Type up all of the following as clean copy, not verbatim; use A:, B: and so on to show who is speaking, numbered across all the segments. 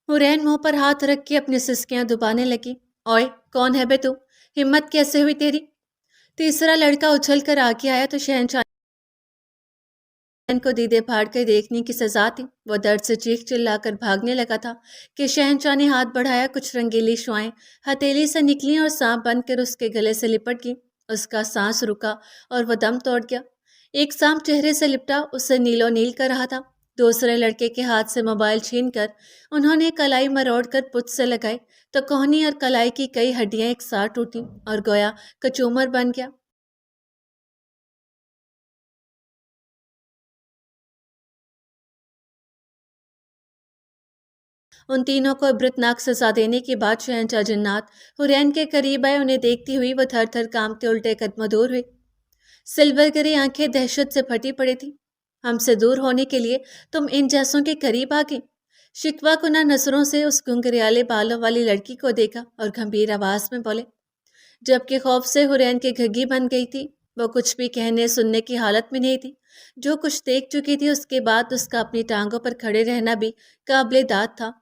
A: हुरैन मुंह पर हाथ रख के अपनी सिसकियां दबाने लगी। ओए, कौन है बे तू? हिम्मत कैसे हुई तेरी? तीसरा लड़का उछल कर आगे आया तो शहनशाह को दीदे फाड़ कर देखने की सजा थी। वो दर्द से चीख चिल्लाकर भागने लगा था कि शहनशाह ने हाथ बढ़ाया। कुछ रंगीली शुआएं हथेली से निकली और सांप बनकर उसके गले से लिपट गई। उसका सांस रुका और वह दम तोड़ गया। एक सांप चेहरे से लिपटा, उससे नीलो नील कर रहा था। दूसरे लड़के के हाथ से मोबाइल छीनकर उन्होंने कलाई मरोड़कर पुछ से लगाई तो कोहनी और कलाई की कई हड्डियां एक साथ टूटी और गोया कचूमर बन गया। उन तीनों को इबरतनाक सजा देने के बाद शहनशाह जन्नात हुरैन के करीब आए। उन्हें देखती हुई वह थर थर कांपते उल्टे कदमों दूर हुई। सिल्वर गरी आंखें दहशत से फटी पड़ी थी। हमसे दूर होने के लिए तुम इन जैसों के करीब आ गई। शिकवा कुना नजरों से उस घुंघरियाले बालों वाली लड़की को देखा और गंभीर आवाज में बोले, जबकि खौफ से हुरैन की घग्गी बन गई थी। वो कुछ भी कहने सुनने की हालत में नहीं थी। जो कुछ देख चुकी थी उसके बाद उसका अपनी टांगों पर खड़े रहना भी काबिले दाद था।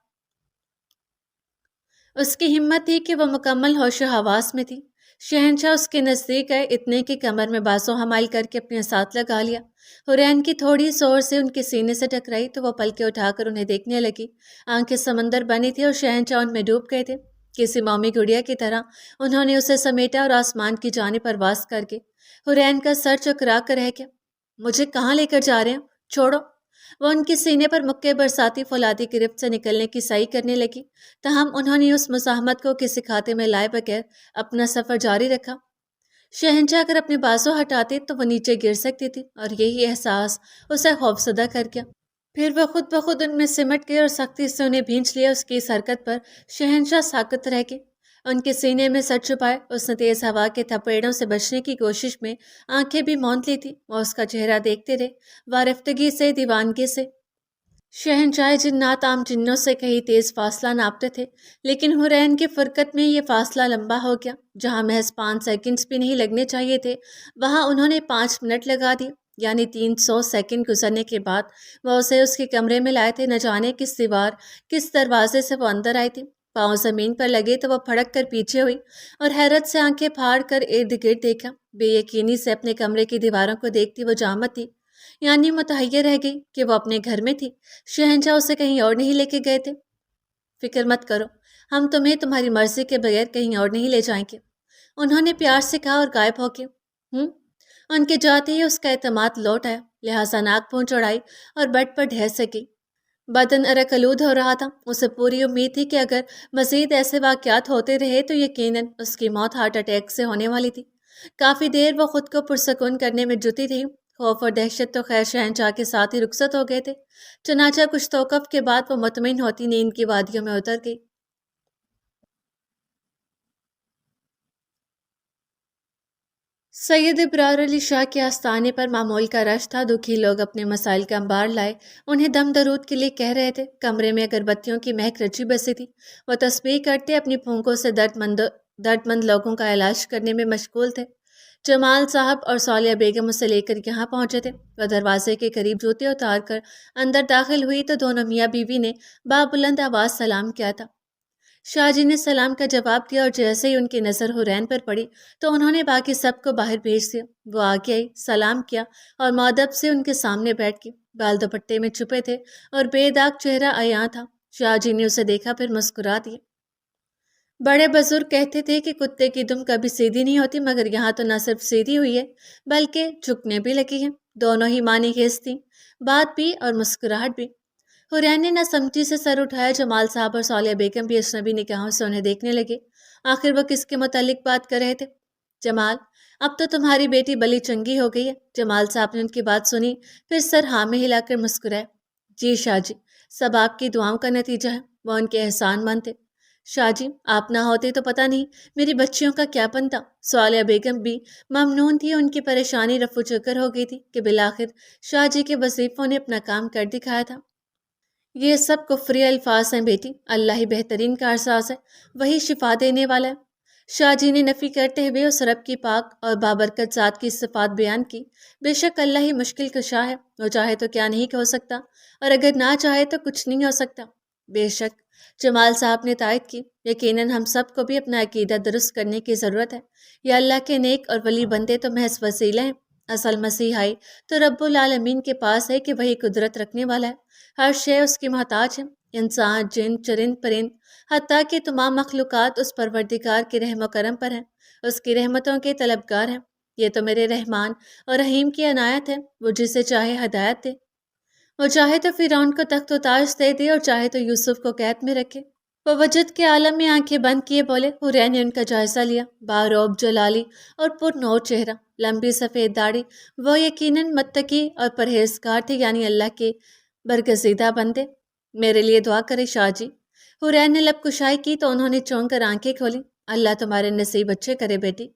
A: उसकी हिम्मत थी कि वह मुकम्मल होशो हवास में थी। शहनशाह उसके नजदीक आए, इतने की कमर में बासों हमाल करके अपने साथ लगा लिया। हुरैन की थोड़ी जोर से उनके सीने से टकराई तो वह पलके उठाकर उन्हें देखने लगी। आंखें समंदर बनी थी और शहनशाह उनमें डूब गए थे। किसी मौमी गुड़िया की तरह उन्होंने उसे समेटा और आसमान की जाने परवास करके हुरैन का सर चकरा कर रह गया। मुझे कहाँ लेकर जा रहे हैं? छोड़ो। वह उनके सीने पर मुक्के बरसाती फौलादी गिरफ्त से निकलने की सही करने लगी। तहम उन्होंने उस मुसाहमत को किसी खाते में लाए बगैर अपना सफर जारी रखा। शहनशाह अगर अपने बाजू हटाते तो वह नीचे गिर सकती थी और यही एहसास उसे खौफजदा कर गया। फिर वह खुद ब खुद उनमें सिमट गई और सख्ती से उन्हें भींच लिया। उसकी इस हरकत पर शहनशाह साकत रह गए। उनके सीने में सर छुपाए उसने तेज हवा के थपेड़ों से बचने की कोशिश में आंखें भी मौंद ली थी। वह उसका चेहरा देखते रहे, वारिफ्तगी से, दीवानगी से। शहनशाह जिन्नात आम जिन्नों से कहीं तेज फासला नापते थे, लेकिन हुरैन की फुरकत में ये फासला लंबा हो गया। जहां महज 5 सेकंड्स भी नहीं लगने चाहिए थे, वहां उन्होंने 5 मिनट लगा दिए। यानी 300 सेकंड गुजरने के बाद वह उसे उसके कमरे में लाए थे। न जाने किस दीवार, किस दरवाजे से वो अंदर आई थी। पाँव जमीन पर लगे तो वह फड़क कर पीछे हुई और हैरत से आंखें फाड़ कर इर्द गिर्द देखा। बेयकीनी से अपने कमरे की दीवारों को देखती वो जामत थी, यानी मुतहैयर रह गई कि वो अपने घर में थी। शहनशाह उसे कहीं और नहीं लेके गए थे। फिक्र मत करो, हम तुम्हें तुम्हारी मर्जी के बगैर कहीं और नहीं ले जाएंगे, उन्होंने प्यार से कहा और गायब हो गए। उनके जाते ही उसका एतमाद लौट आया, लिहाजा नाक पूंछ चढ़ाई और बेड पर ढह सकी। बदन अरकलूद हो रहा था। उसे पूरी उम्मीद थी कि अगर मजीद ऐसे वाक़यात होते रहे तो यकीनन उसकी मौत हार्ट अटैक से होने वाली थी। काफ़ी देर वो खुद को पुरसकून करने में जुटी रही। खौफ और दहशत तो खैर शहनशाह के साथ ही रुखसत हो गए थे। चनाचा कुछ तौक़ुफ़ के बाद वो मुतमिन होती नींद की वादियों में उतर गई। सैयद इब्रार अली शाह के आस्थाने पर मामूल का रश था। दुखी लोग अपने मसाइल का अंबार लाए उन्हें दम दरूद के लिए कह रहे थे। कमरे में अगरबत्तियों की महक रची बसी थी। वह तस्बीह करते अपनी फूंकों से दर्दमंद लोगों का इलाज करने में मशगूल थे। जमाल साहब और सौलिया बेगम उसे लेकर यहाँ पहुंचे थे। वह दरवाजे के करीब जूते उतार कर अंदर दाखिल हुई तो दोनों मियाँ बीवी ने बाबुलंद आवाज़ सलाम किया था। शाहजी ने सलाम का जवाब दिया और जैसे ही उनकी नज़र हुरैन पर पड़ी तो उन्होंने बाकी सबको बाहर भेज दिया। वो आगे आई, सलाम किया और मौदब से उनके सामने बैठ गई। बाल दुपट्टे में छुपे थे और बेदाग चेहरा अयां था। शाहजी ने उसे देखा, फिर मुस्कुरा दिया। बड़े बुजुर्ग कहते थे कि कुत्ते की दुम कभी सीधी नहीं होती, मगर यहाँ तो न सिर्फ सीधी हुई है बल्कि झुकने भी लगी है। दोनों ही मानी खेस थी, बात भी और मुस्कुराहट भी। हुरैन ने न समझी से सर उठाया। जमाल साहब और सौलिया बेगम भी अजनबी निगाहों से उन्हें देखने लगे। आखिर वो किसके मुतालिक बात कर रहे थे? जमाल, अब तो तुम्हारी बेटी बली चंगी हो गई है। जमाल साहब ने उनकी बात सुनी, फिर सर हाँ में हिलाकर मुस्कुराए। जी शाहजी, सब आपकी दुआओं का नतीजा है। वह उनके एहसानमंद थे। शाहजी, आप ना होते तो पता नहीं मेरी बच्चियों का क्या बनता। सौलिया बेगम भी ममनून थी। उनकी परेशानी रफू चक्कर हो गई थी कि बिलाखिर शाहजी के वजीफों ने अपना काम कर दिखाया था। ये सब कुफरी अल्फाज हैं बेटी, अल्लाह ही बेहतरीन कारसाज है, वही शिफा देने वाला है। शाहजी ने नफ़ी करते हुए उस रब की पाक और बाबरकत ज़ात की सिफात बयान की। बेशक अल्लाह ही मुश्किल कुशा है, वो चाहे तो क्या नहीं हो सकता और अगर ना चाहे तो कुछ नहीं हो सकता। बेशक جمال صاحب نے تائید کی، یقیناً ہم سب کو بھی اپنا عقیدہ درست کرنے کی ضرورت ہے۔ یا اللہ کے نیک اور ولی بندے تو محض وسیلہ ہیں، اصل مسیحائی تو رب العالمین کے پاس ہے کہ وہی قدرت رکھنے والا ہے، ہر شے اس کی محتاج ہے، انسان، جن، چرند، پرند، حتیٰ کہ تمام مخلوقات اس پروردگار کے رحم و کرم پر ہیں، اس کی رحمتوں کے طلبگار ہیں۔ یہ تو میرے رحمان اور رحیم کی عنایت ہے، وہ جسے چاہے ہدایت دے، وہ چاہے تو فرعون کو تخت و تاج دے دے اور چاہے تو یوسف کو قید میں رکھے۔ وہ وجد کے عالم میں آنکھیں بند کیے بولے۔ حورین نے ان کا جائزہ لیا، باروب، جلالی اور پر نور چہرہ، لمبی سفید داڑھی، وہ یقیناً متقی اور پرہیزگار تھے، یعنی اللہ کے برگزیدہ بندے۔ میرے لیے دعا کرے شاہ جی۔ حورین نے لب کشائی کی تو انہوں نے چونک کر آنکھیں کھولی۔ اللہ تمہارے نصیب اچھے کرے بیٹی۔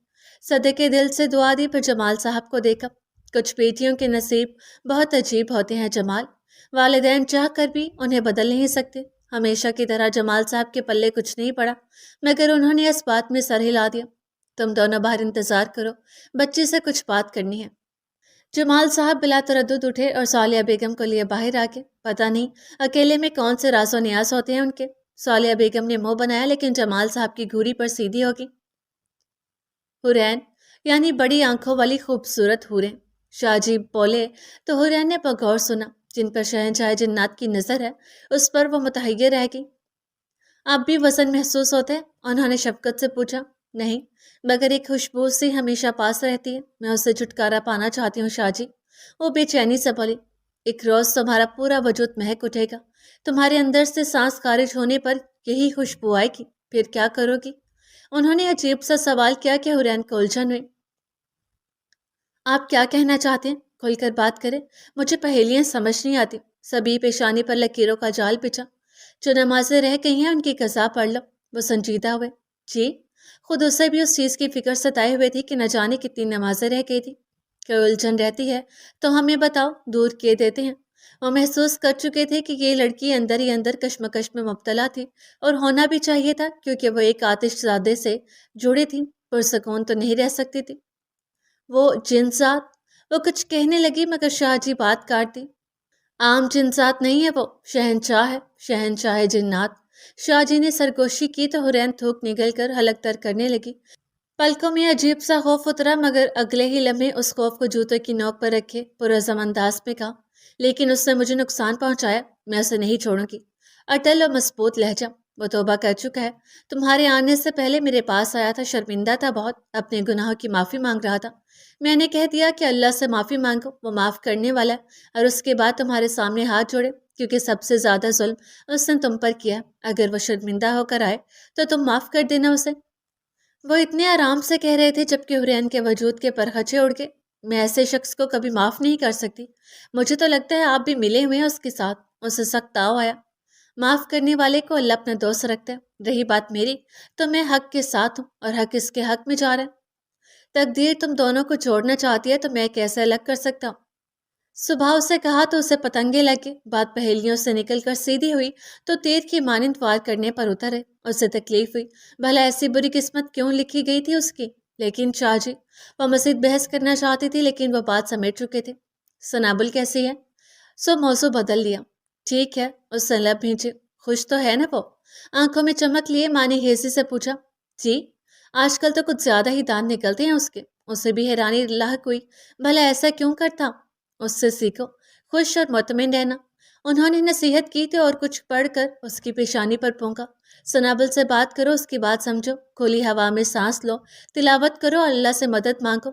A: صدقے دل سے دعا دی، پھر جمال صاحب کو دیکھا۔ کچھ بیٹیوں کے نصیب بہت عجیب ہوتے ہیں جمال، والدین چاہ کر بھی انہیں بدل نہیں سکتے۔ ہمیشہ کی طرح جمال صاحب کے پلے کچھ نہیں پڑا، مگر انہوں نے اس بات میں سر ہلا دیا، تم دونوں باہر انتظار کرو، بچی سے کچھ بات کرنی ہے۔ جمال صاحب بلا تردد اٹھے اور صالحہ بیگم کو لیے باہر آ کے، پتہ نہیں اکیلے میں کون سے راز و نیاز ہوتے ہیں ان کے۔ صالحہ بیگم نے منہ بنایا لیکن جمال صاحب کی گھوری پر سیدھی ہوگی۔ حورین یعنی بڑی آنکھوں والی خوبصورت حوریں، شاہ جی بولے تو حورین نے بغور سنا۔ جن پر شہنشاہ جنات کی نظر ہے اس پر وہ متحیر رہ گئی۔ اب بھی وزن محسوس ہوتا ہے؟ انہوں نے شفقت سے پوچھا۔ نہیں، مگر ایک خوشبو سی ہمیشہ پاس رہتی ہے، میں اس سے چھٹکارا پانا چاہتی ہوں شاہ جی۔ وہ بے چینی سے بولی۔ ایک روز تمہارا پورا وجود مہک اٹھے گا، تمہارے اندر سے سانس خارج ہونے پر یہی خوشبو آئے گی، پھر کیا کرو گی؟ انہوں نے عجیب سا سوال کیا کہ حورین کو الجھن ہوئی۔ آپ کیا کہنا چاہتے ہیں؟ کھل کر بات کریں، مجھے پہیلیاں سمجھ نہیں آتی۔ سبھی پیشانی پر لکیروں کا جال بچھا۔ جو نمازیں رہ گئی ہیں ان کی قضا پڑھ لو۔ وہ سنجیدہ ہوئے۔ جی، خود اسے بھی اس چیز کی فکر ستائے ہوئے تھی کہ نہ جانے کتنی نمازیں رہ گئی تھی۔ کوئی الجھن رہتی ہے تو ہمیں بتاؤ، دور کیے دیتے ہیں۔ وہ محسوس کر چکے تھے کہ یہ لڑکی اندر ہی اندر کشمکش میں مبتلا تھی، اور ہونا بھی چاہیے تھا کیونکہ وہ ایک آتش زادے سے جڑی تھی، پرسکون تو نہیں رہ سکتی تھی۔ وہ جنسات، وہ کچھ کہنے لگی مگر شاہ جی بات کاٹ دی۔ عام جنسات نہیں ہے، وہ شہنشاہ ہے، شہنشاہ جنات۔ شاہ جی نے سرگوشی کی تو حورین تھوک نگل کر حلق تر کرنے لگی۔ پلکوں میں عجیب سا خوف اترا، مگر اگلے ہی لمحے اس خوف کو جوتے کی نوک پر رکھے پرعزم انداز میں کہا، لیکن اس نے مجھے نقصان پہنچایا، میں اسے نہیں چھوڑوں گی۔ اٹل اور مضبوط لہجہ، وہ توبہ کر چکا ہے، تمہارے آنے سے پہلے میرے پاس آیا تھا، شرمندہ تھا بہت، اپنے گناہوں کی معافی مانگ رہا تھا۔ میں نے کہہ دیا کہ اللہ سے معافی مانگو، وہ معاف کرنے والا ہے، اور اس کے بعد تمہارے سامنے ہاتھ جوڑے، کیونکہ سب سے زیادہ ظلم اس نے تم پر کیا، اگر وہ شرمندہ ہو کر آئے تو تم معاف کر دینا اسے۔ وہ اتنے آرام سے کہہ رہے تھے جبکہ حورین کے وجود کے پرخچے اڑ گئے۔ میں ایسے شخص کو کبھی معاف نہیں کر سکتی، مجھے تو لگتا ہے آپ بھی ملے ہوئے ہیں اس کے ساتھ۔ اسے سخت تاؤ آیا۔ معاف کرنے والے کو اللہ اپنا دوست رکھتا ہے۔ رہی بات میری، تو میں حق کے ساتھ ہوں اور حق اس کے حق میں جا رہا ہے۔ تقدیر تم دونوں کو جوڑنا چاہتی ہے تو میں کیسے الگ کر سکتا ہوں؟ صبح اسے کہا تو اسے پتنگے لگے، بات پہیلیوں سے نکل کر سیدھی ہوئی تو تیر کی مانند وار کرنے پر اترے۔ اسے تکلیف ہوئی، بھلا ایسی بری قسمت کیوں لکھی گئی تھی اس کی؟ لیکن شاہ جی، وہ مزید بحث کرنا چاہتی تھی لیکن وہ بات سمیٹ چکے تھے۔ سنابل کیسی ہے؟ سو موضوع بدل لیا۔ ٹھیک ہے، اس سے لب بھینچے۔ خوش تو ہے نا وہ؟ آنکھوں میں چمک لیے مانی ہیزی سے پوچھا۔ جی، آج کل تو کچھ زیادہ ہی دانت نکلتے ہیں اس کے۔ اسے بھی حیرانی لاحق ہوئی، بھلا ایسا کیوں کرتا؟ اس سے سیکھو خوش اور مطمئن رہنا۔ انہوں نے نصیحت کی تو اور کچھ پڑھ کر اس کی پیشانی پر پھونکا۔ سنابل سے بات کرو، اس کی بات سمجھو، کھلی ہوا میں سانس لو، تلاوت کرو، اللہ سے مدد مانگو۔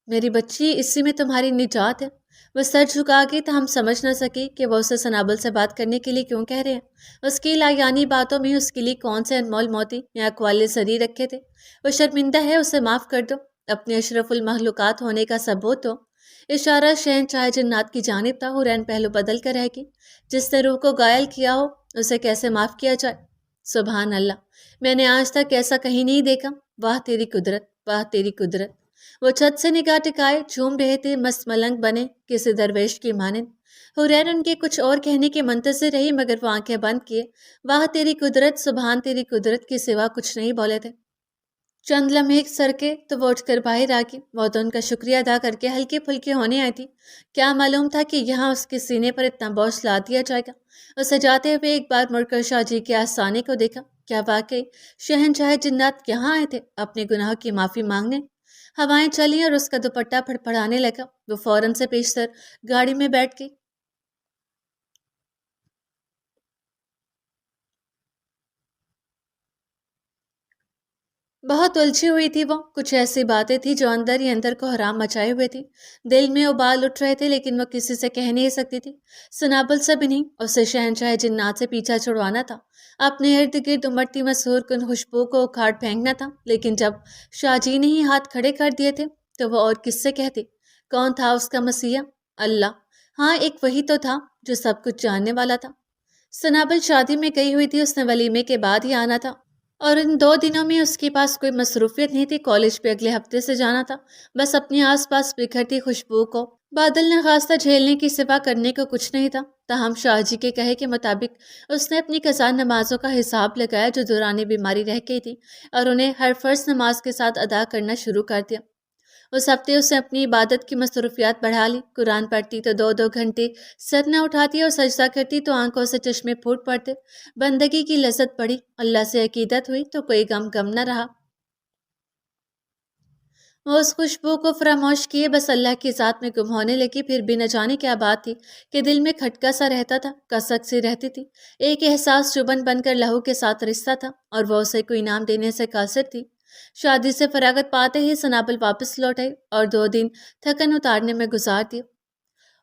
A: میری بچی، اسی میں تمہاری نجات ہے۔ وہ سر جھکا گئی تو ہم سمجھ نہ سکے کہ وہ اسے سنابل سے بات کرنے کے لیے کیوں کہہ رہے ہیں۔ اس کی لایانی باتوں میں اس کے لیے کون سے انمول موتی یا اقوال زری رکھے تھے؟ وہ شرمندہ ہے، اسے معاف کر دو، اپنے اشرف المخلوقات ہونے کا ثبوت دو۔ اشارہ شہنشاہ جنات کی جانب تھا۔ حورین پہلو بدل کر رہ گئی۔ جس نے روح کو گائل کیا ہو اسے کیسے معاف کیا جائے؟ سبحان اللہ، میں نے آج تک ایسا کہیں نہیں دیکھا۔ واہ تیری قدرت، واہ تیری قدرت۔ وہ چھت سے نگاہ ٹکائے جھوم رہے تھے، مست ملنگ بنے کسی درویش کی مانند۔ حورین ان کے کچھ اور کہنے کے منتظر رہی مگر وہ آنکھیں بند کیے واہ تیری قدرت، سبحان تیری قدرت کے سوا کچھ نہیں بولے تھے۔ चंद लम्हे सरके तो वो उठकर बाहर आ गई। वो तो उनका शुक्रिया अदा करके हल्की फुल्की होने आई थी। क्या मालूम था कि यहाँ उसके सीने पर इतना बोझ ला दिया जाएगा। उसे जाते हुए एक बार मुड़कर शाहजी के आस्थाने को देखा। क्या वाकई शहनशाह जिन्नात यहाँ आए थे अपने गुनाह की माफ़ी मांगने? हवाएं चली और उसका दुपट्टा फड़फड़ाने लगा। वो फौरन से पेशतर गाड़ी में बैठ गई। बहुत उलझी हुई थी वो। कुछ ऐसी बातें थी जो अंदर ही अंदर को हराम मचाए हुए थी। दिल में उबाल उठ रहे थे, लेकिन वो किसी से कह नहीं सकती थी। सनाबल से भी नहीं। उसे शहनशाह जिन्नात से पीछा छुड़वाना था। अपने इर्द गिर्द उमड़ती मसूर कुन खुशबू को उखाड़ फेंकना था। लेकिन जब शाहजी ने ही हाथ खड़े कर दिए थे तो वो और किससे कहती? कौन था उसका मसीहा? अल्लाह। हाँ, एक वही तो था जो सब कुछ जानने वाला था। सनाबल शादी में गई हुई थी। उसने वलीमे के बाद ही आना था और इन 2 दिनों में उसके पास कोई मसरूफियत नहीं थी। कॉलेज पे अगले हफ्ते से जाना था। बस अपने आसपास बिखरती खुशबू को बादल ने खासा झेलने की सिवा करने को कुछ नहीं था। ताहम शाहजी के कहे के मुताबिक उसने अपनी कज़ा नमाजों का हिसाब लगाया जो दौरानी बीमारी रह गई थी, और उन्हें हर फर्ज नमाज के साथ अदा करना शुरू कर दिया। उस हफ्ते उसने अपनी इबादत की मसरूफियात बढ़ा ली। कुरान पढ़ती तो 2-2 घंटे, सर न उठाती और सजदा करती तो आंखों से चश्मे फूट पड़ते। बंदगी की लज्जत बढ़ी, अल्लाह से अकीदत हुई तो कोई गम न रहा। वो उस खुशबू को फरामोश किए बस अल्लाह की ज़ात में गुम होने लगी। फिर भी न जाने क्या बात थी कि दिल में खटका सा रहता था, कसक सी रहती थी। एक एहसास चुभन बनकर लहू के साथ रिश्ता था और वो उसे कोई इनाम देने से कासिर थी। शादी से फरागत पाते ही सनाबल वापस लौट आई और 2 दिन थकन उतारने में गुजार दिए।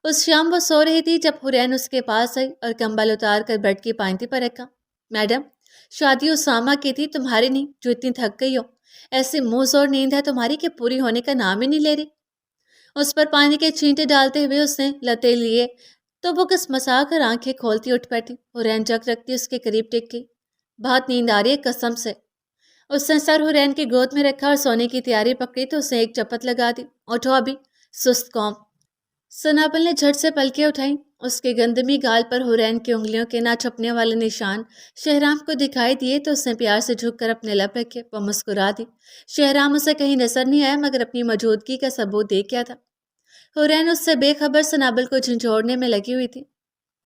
A: उस शाम वो सो रही थी जब हुरैन उसके पास आई और कंबल उतार कर बेड की पायंती पर रखा। मैडम, शादी उसामा की थी, तुम्हारी नहीं, जो इतनी थक गई हो। ऐसी मुंह जोर नींद है तुम्हारी कि पूरी होने का नाम ही नहीं ले रही। उस पर पानी के छींटे डालते हुए उसने लते लिए तो वो कसमसा कर आंखें खोलती उठ बैठी। हुरैन जग रखती उसके करीब टिक गई। बहुत नींद आ रही है कसम से। उसने सर हुरैन की गोद में रखा और सोने की तैयारी पकड़ी तो उसने एक चपत लगा दी। उठो अभी, सुस्त कौम। सनाबल ने झट से पलकें उठाई। उसके गंदमी गाल पर हुरैन की उंगलियों के ना छपने वाले निशान शहराम को दिखाई दिए तो उसने प्यार से झुककर अपने लब रखे। वह मुस्कुरा दी। शहराम उसे कहीं नजर नहीं आया, मगर अपनी मौजूदगी का सबूत दे क्या था। हुरैन उससे बेखबर सनाबल को झंझोड़ने में लगी हुई थी।